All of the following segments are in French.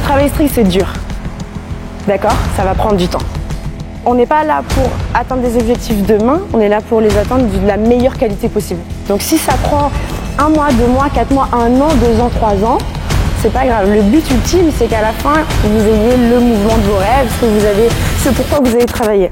Le travail strict, c'est dur. D'accord? Ça va prendre du temps. On n'est pas là pour atteindre des objectifs demain, on est là pour les atteindre de la meilleure qualité possible. Donc si ça prend 1 mois, 2 mois, 4 mois, 1 an, 2 ans, 3 ans, c'est pas grave. Le but ultime, c'est qu'à la fin, vous ayez le mouvement de vos rêves, ce pourquoi vous avez travaillé.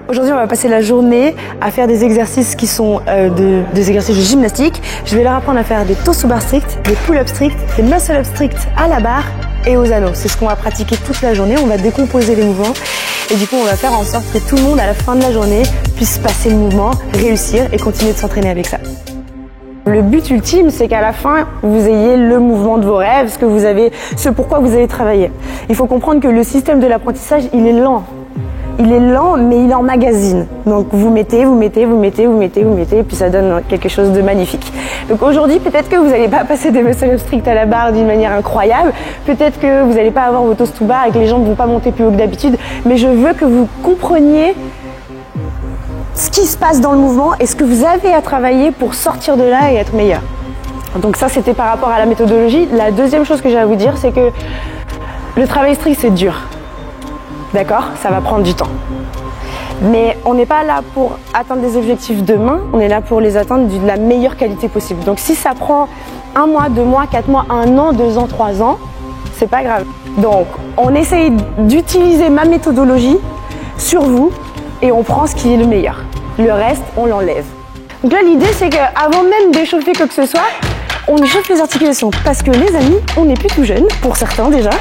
Aujourd'hui, on va passer la journée à faire des exercices qui sont des exercices de gymnastique. Je vais leur apprendre à faire des torse bar stricts, des pull-up stricts, des muscle-up stricts à la barre et aux anneaux. C'est ce qu'on va pratiquer toute la journée. On va décomposer les mouvements et du coup, on va faire en sorte que tout le monde, à la fin de la journée, puisse passer le mouvement, réussir et continuer de s'entraîner avec ça. Le but ultime, c'est qu'à la fin, vous ayez le mouvement de vos rêves, ce pourquoi vous avez travaillé. Il faut comprendre que le système de l'apprentissage, il est lent. Il est lent, mais il emmagasine. Donc vous mettez, et puis ça donne quelque chose de magnifique. Donc aujourd'hui, peut-être que vous n'allez pas passer des muscle-up stricts à la barre d'une manière incroyable. Peut-être que vous n'allez pas avoir vos toes to bar et que les jambes ne vont pas monter plus haut que d'habitude. Mais je veux que vous compreniez ce qui se passe dans le mouvement et ce que vous avez à travailler pour sortir de là et être meilleur. Donc ça, c'était par rapport à la méthodologie. La deuxième chose que j'ai à vous dire, c'est que le travail strict, c'est dur. D'accord? Ça va prendre du temps. Mais on n'est pas là pour atteindre des objectifs demain, on est là pour les atteindre de la meilleure qualité possible. Donc si ça prend 1 mois, 2 mois, 4 mois, 1 an, 2 ans, 3 ans, c'est pas grave. Donc on essaye d'utiliser ma méthodologie sur vous et on prend ce qui est le meilleur. Le reste, on l'enlève. Donc là, l'idée, c'est qu'avant même d'échauffer quoi que ce soit, on échauffe les articulations. Parce que les amis, on n'est plus tout jeune, pour certains déjà.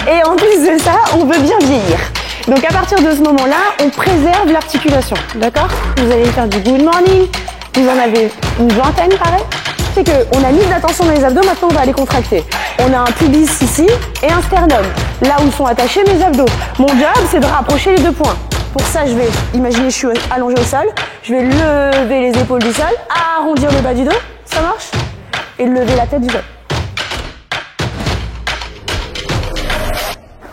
Et en plus de ça, on veut bien vieillir. Donc à partir de ce moment-là, on préserve l'articulation, d'accord? Vous allez faire du good morning, vous en avez une vingtaine pareil. C'est qu'on a mis de l'attention dans les abdos, maintenant on va les contracter. On a un pubis ici et un sternum, là où sont attachés mes abdos. Mon job, c'est de rapprocher les 2 points. Pour ça, je vais, imaginez, je suis allongée au sol, je vais lever les épaules du sol, arrondir le bas du dos, ça marche? Et lever la tête du sol.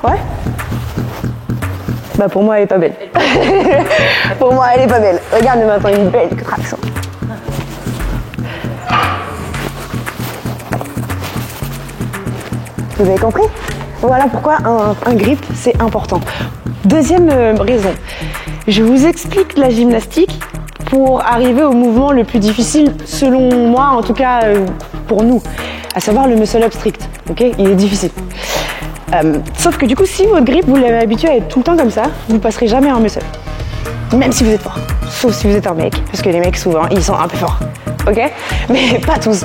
Ouais? Bah pour moi elle est pas belle. Pour moi elle est pas belle. Regarde maintenant une belle contraction. Vous avez compris? Voilà pourquoi un grip c'est important. Deuxième raison, je vous explique la gymnastique pour arriver au mouvement le plus difficile selon moi, en tout cas pour nous, à savoir le muscle-up strict. Ok? Il est difficile. Sauf que du coup, si votre grip, vous l'avez habitué à être tout le temps comme ça, vous ne passerez jamais un muscle. Même si vous êtes fort. Sauf si vous êtes un mec, parce que les mecs, souvent, ils sont un peu forts. Ok? Mais pas tous.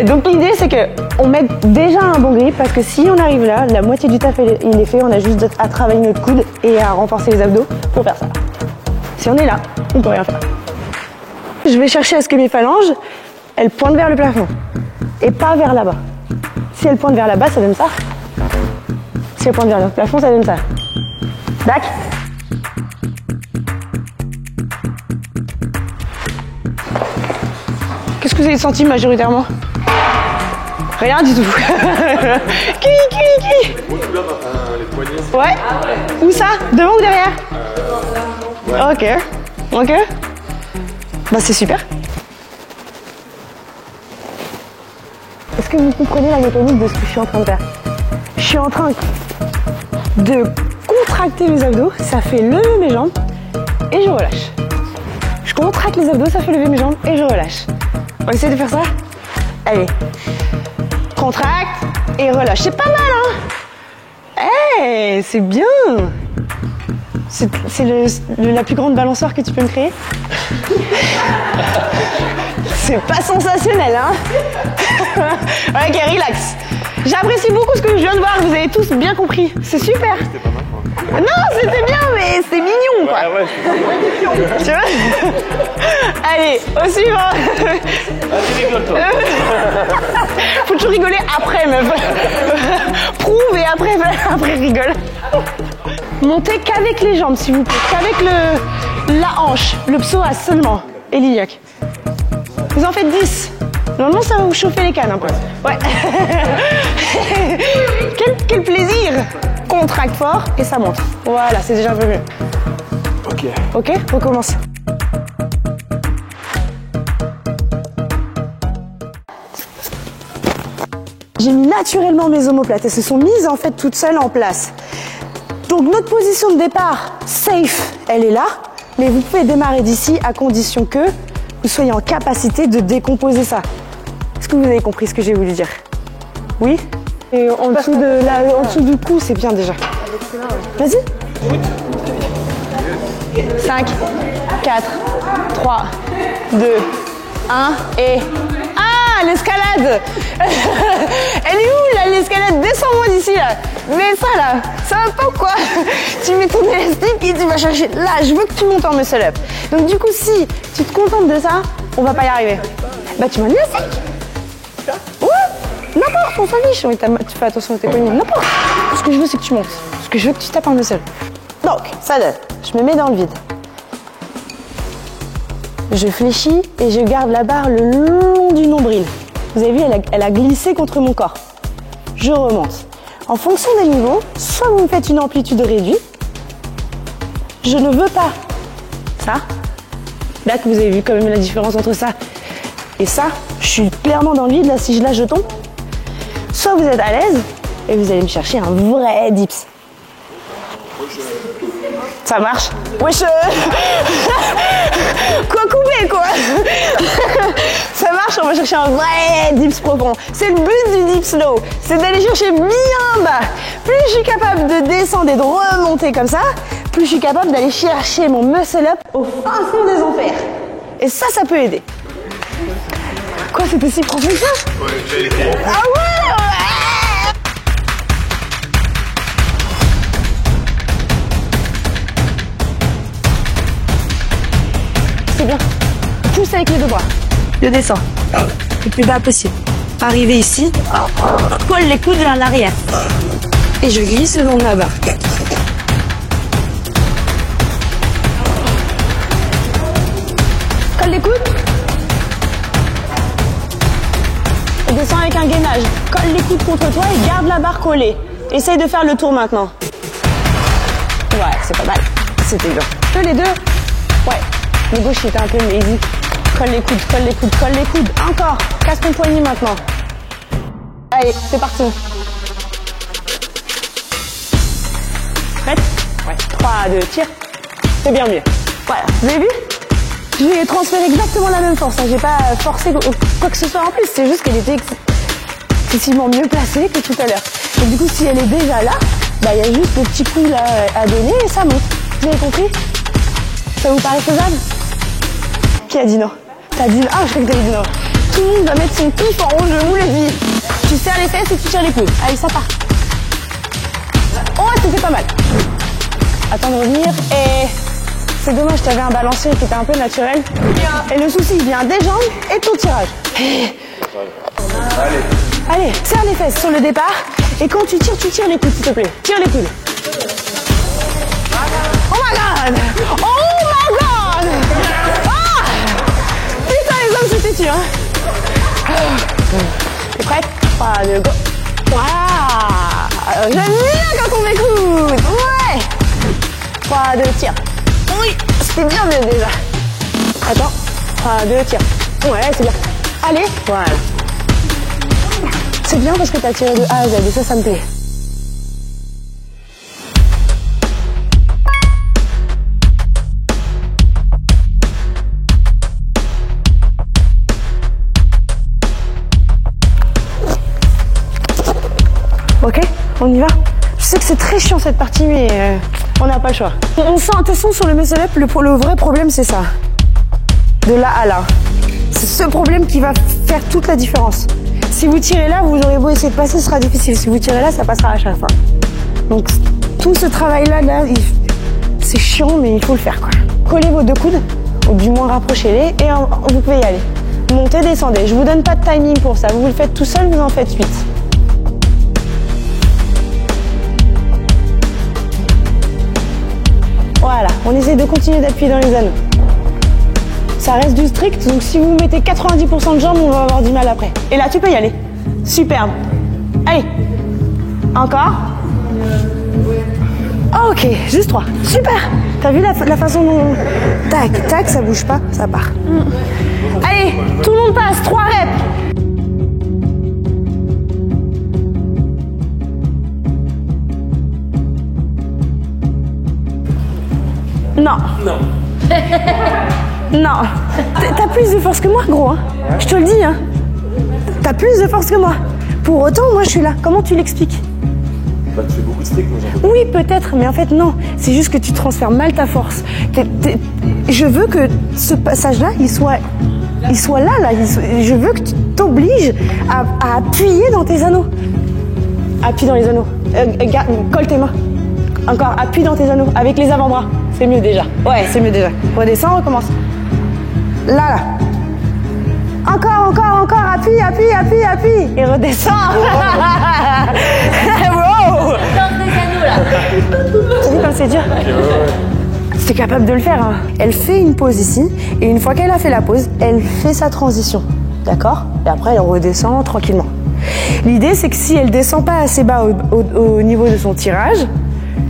Donc l'idée, c'est qu'on mette déjà un bon grip, parce que si on arrive là, la moitié du taf, il est fait, on a juste à travailler notre coude et à renforcer les abdos pour faire ça. Si on est là, on ne peut rien faire. Je vais chercher à ce que mes phalanges, elles pointent vers le plafond. Et pas vers là-bas. Si elles pointent vers là-bas, ça donne ça. Si elles pointent vers le plafond, ça donne ça. Back. Qu'est-ce que vous avez senti majoritairement? Rien du tout. Qui. Les poignets. Ouais. Où ça? Devant ou derrière? Ouais. Ok. Bah c'est super. Est-ce que vous comprenez la mécanique de ce que je suis en train de faire? Je suis en train de contracter mes abdos, ça fait lever mes jambes et je relâche. Je contracte les abdos, ça fait lever mes jambes et je relâche. On va essayer de faire ça? Allez. Contracte et relâche. C'est pas mal, hein? Hey, c'est bien. C'est la plus grande balançoire que tu peux me créer. C'est pas sensationnel, hein? Ok, relax. J'apprécie beaucoup ce que je viens de voir, vous avez tous bien compris. C'est super. C'était pas mal, quoi. Non, c'était bien, mais c'est mignon, quoi. Ouais. Tu vois? Allez, au suivant. Vas-y, rigole, toi. Faut toujours rigoler après, meuf. Prouve et après rigole. Montez qu'avec les jambes, s'il vous plaît. Qu'avec la hanche, le psoas seulement. Et l'iliaque. Vous en faites 10. Normalement, ça va vous chauffer les cannes un peu. Ouais. Quel plaisir. Contracte fort et ça monte. Voilà, c'est déjà un peu mieux. Ok, recommence. J'ai mis naturellement mes omoplates. Elles se sont mises en fait toutes seules en place. Donc notre position de départ, safe, elle est là. Mais vous pouvez démarrer d'ici à condition que vous soyez en capacité de décomposer ça. Est-ce que vous avez compris ce que j'ai voulu dire? Oui? Et en dessous du cou, c'est bien déjà. Vas-y. 5, 4, 3, 2, 1 et... Ah, l'escalade. Elle est où là, l'escalade? Descends-moi d'ici là. Mais ça là, ça va pas ou quoi? Tu mets ton élastique et tu vas chercher. Là, je veux que tu montes en muscle up. Donc du coup, si tu te contentes de ça, on va pas y arriver. Bah tu m'en élastique. Ouais, n'importe, on s'en fiche. Oui, tu fais attention à tes poignets, n'importe. Ce que je veux, c'est que tu montes. Ce que je veux, que tu tapes un muscle. Donc, ça donne. Je me mets dans le vide. Je fléchis et je garde la barre le long du nombril. Vous avez vu, elle a glissé contre mon corps. Je remonte. En fonction des niveaux, soit vous me faites une amplitude réduite. Je ne veux pas ça. Là que vous avez vu quand même la différence entre ça et ça. Je suis clairement dans le vide. Là, si je tombe. Soit vous êtes à l'aise et vous allez me chercher un vrai dips. Ça marche? Wesh. Quoi couper quoi? Ça marche, on va chercher un vrai dips profond. C'est le but du dips low, c'est d'aller chercher bien bas. Plus je suis capable de descendre et de remonter comme ça, plus je suis capable d'aller chercher mon muscle up au fin fond des enfers. Et ça peut aider. Quoi, c'était si profond que ça? Ouais, j'ai été. Ah ouais. C'est bien. Pousse avec les deux bras. Je descends. Le plus bas possible. Arrivé ici, colle les coudes vers l'arrière. Et je glisse le long de la barre. Colle les coudes. Et descends avec un gainage. Colle les coudes contre toi et garde la barre collée. Essaye de faire le tour maintenant. Ouais, c'est pas mal. C'était bien. Les deux. Ouais. Le gauche était un peu lazy. Colle les coudes, colle les coudes, colle les coudes. Encore. Casse ton poignet maintenant. Allez, c'est parti. Prête? Ouais. 3, 2, tire. C'est bien mieux. Voilà. Vous avez vu? J'ai transféré exactement la même force. J'ai pas forcé quoi que ce soit en plus. C'est juste qu'elle était excessivement mieux placée que tout à l'heure. Et du coup, si elle est déjà là, bah il y a juste des petits coups là à donner et ça monte. Vous avez compris? Ça vous paraît faisable? Qui a dit non? T'as dit non? Ah, je crois que t'avais dit non. Tout le monde va mettre son pif en haut, je vous l'ai dit. Tu serres les fesses et tu tires les coudes. Allez, ça part. Oh, c'était pas mal. Attends de revenir. Et c'est dommage, t'avais un balancier qui était un peu naturel. Et le souci vient des jambes et ton tirage. Allez, serre les fesses sur le départ. Et quand tu tires les coudes, s'il te plaît. Tire les coudes. Oh my god! Oh my god! Ah! Putain, les hommes, c'était tu, hein? T'es prête? 3, 2, go! Waouh! J'aime bien quand on m'écoute! Ouais! 3, 2, tire! Oui! C'était bien mieux déjà! Attends! 3, 2, tire! Ouais, c'est bien! Allez! Voilà! C'est bien parce que t'as tiré de A à Z et ça me plaît. Ok, on y va. Je sais que c'est très chiant cette partie, mais on n'a pas le choix. On sent, de toute façon, sur le muscle up, le vrai problème, c'est ça. De là à là. C'est ce problème qui va faire toute la différence. Si vous tirez là, vous aurez beau essayer de passer, ce sera difficile. Si vous tirez là, ça passera à chaque fois. Donc, tout ce travail-là, c'est chiant, mais il faut le faire, quoi. Collez vos deux coudes, ou du moins rapprochez-les, et vous pouvez y aller. Montez, descendez. Je vous donne pas de timing pour ça. Vous le faites tout seul, vous en faites 8. Voilà, on essaie de continuer d'appuyer dans les anneaux. Ça reste du strict, donc si vous mettez 90% de jambes, on va avoir du mal après. Et là, tu peux y aller. Superbe. Allez. Encore. Ok, juste 3. Super. T'as vu la façon dont... Tac, tac, ça bouge pas, ça part. Allez, tout le monde passe, 3 reps. Non. Non. Non. T'as plus de force que moi, gros. Hein. Je te le dis. Hein. T'as plus de force que moi. Pour autant, moi, je suis là. Comment tu l'expliques? Bah, tu fais beaucoup de strict, moi, j'en peux. Oui, peut-être, mais en fait, non. C'est juste que tu transfères mal ta force. Je veux que ce passage-là, il soit là. Je veux que tu t'obliges à appuyer dans tes anneaux. Appuie dans les anneaux. Colle tes mains. Encore, appuie dans tes anneaux. Avec les avant-bras. C'est mieux déjà. Ouais, c'est mieux déjà. Redescends, recommence. Là. Encore. Appuie. Et redescends. Wow. Danse des anneaux là. T'as vu comme c'est dur? C'est capable de le faire. Hein. Elle fait une pause ici. Et une fois qu'elle a fait la pause, elle fait sa transition. D'accord? Et après, elle redescend tranquillement. L'idée, c'est que si elle descend pas assez bas au niveau de son tirage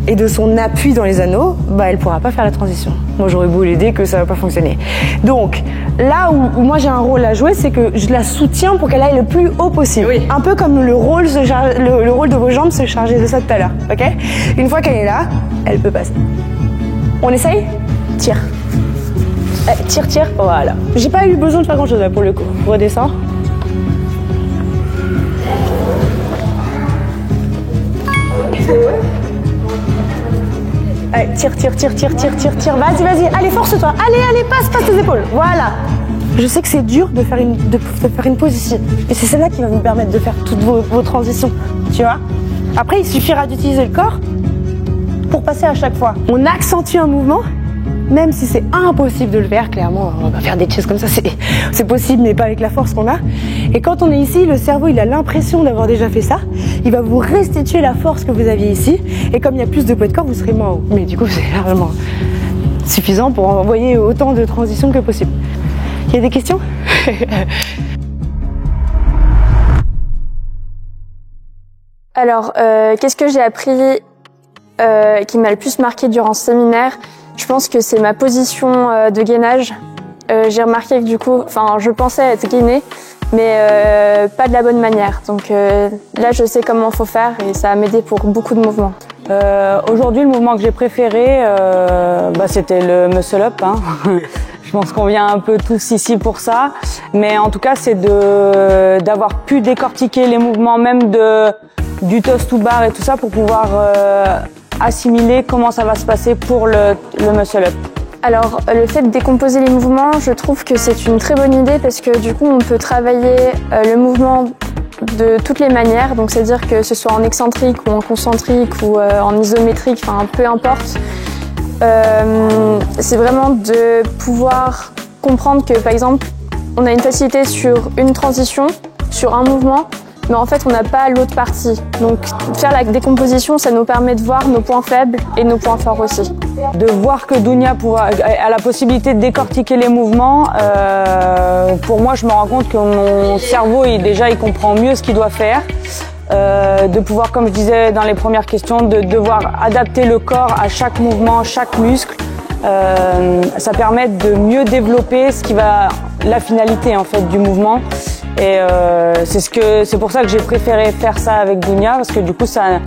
et de son appui dans les anneaux, bah elle pourra pas faire la transition. Moi, j'aurais beau l'aider que ça va pas fonctionner. Donc, là où moi j'ai un rôle à jouer, c'est que je la soutiens pour qu'elle aille le plus haut possible. Oui. Un peu comme le rôle de vos jambes se charger de ça tout à l'heure. Ok? Une fois qu'elle est là, elle peut passer. On essaye? Tire. Tire. Voilà. J'ai pas eu besoin de faire grand chose là pour le coup. Redescends. Allez, tire. Vas-y. Allez, force-toi. Allez, passe tes épaules. Voilà. Je sais que c'est dur de faire une pause ici. Et c'est celle-là qui va vous permettre de faire toutes vos transitions. Tu vois? Après, il suffira d'utiliser le corps pour passer à chaque fois. On accentue un mouvement, même si c'est impossible de le faire, clairement. On va faire des choses comme ça, c'est possible, mais pas avec la force qu'on a. Et quand on est ici, le cerveau, il a l'impression d'avoir déjà fait ça. Il va vous restituer la force que vous aviez ici. Et comme il y a plus de poids de corps, vous serez moins haut. Mais du coup, c'est largement suffisant pour envoyer autant de transitions que possible. Il y a des questions? Alors, qu'est-ce que j'ai appris qui m'a le plus marqué durant ce séminaire? Je pense que c'est ma position de gainage. J'ai remarqué que du coup, je pensais être gainée, mais pas de la bonne manière. Donc là, je sais comment il faut faire et ça a m'aidé pour beaucoup de mouvements. Aujourd'hui, le mouvement que j'ai préféré, c'était le muscle up. Hein. Je pense qu'on vient un peu tous ici pour ça. Mais en tout cas, c'est d'avoir pu décortiquer les mouvements même du toss to bar et tout ça pour pouvoir assimiler comment ça va se passer pour le muscle up. Alors, le fait de décomposer les mouvements, je trouve que c'est une très bonne idée parce que du coup, on peut travailler le mouvement de toutes les manières. Donc, c'est-à-dire que ce soit en excentrique ou en concentrique ou en isométrique, peu importe. C'est vraiment de pouvoir comprendre que, par exemple, on a une facilité sur une transition, sur un mouvement, mais en fait, on n'a pas l'autre partie. Donc, faire la décomposition, ça nous permet de voir nos points faibles et nos points forts aussi. De voir que Dounia a la possibilité de décortiquer les mouvements, pour moi, je me rends compte que mon cerveau, il comprend mieux ce qu'il doit faire. De pouvoir, comme je disais dans les premières questions, de devoir adapter le corps à chaque mouvement, chaque muscle. Ça permet de mieux développer la finalité en fait du mouvement. Et c'est pour ça que j'ai préféré faire ça avec Dounia, parce que du coup ça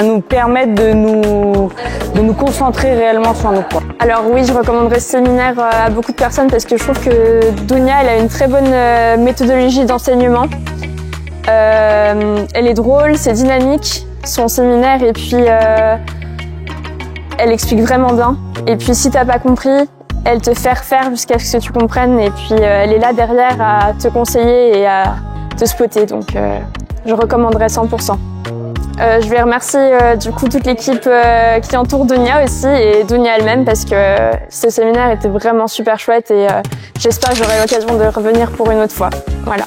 nous permet de nous concentrer réellement sur nos points. Alors oui, je recommanderais ce séminaire à beaucoup de personnes parce que je trouve que Dounia, elle a une très bonne méthodologie d'enseignement. Elle est drôle, c'est dynamique, son séminaire, et puis elle explique vraiment bien. Et puis si t'as pas compris, elle te fait refaire jusqu'à ce que tu comprennes, et puis elle est là derrière à te conseiller et à te spotter, donc je recommanderais 100%. Je vais remercier du coup toute l'équipe qui entoure Dounia aussi, et Dounia elle-même, parce que ce séminaire était vraiment super chouette, et j'espère que j'aurai l'occasion de revenir pour une autre fois. Voilà.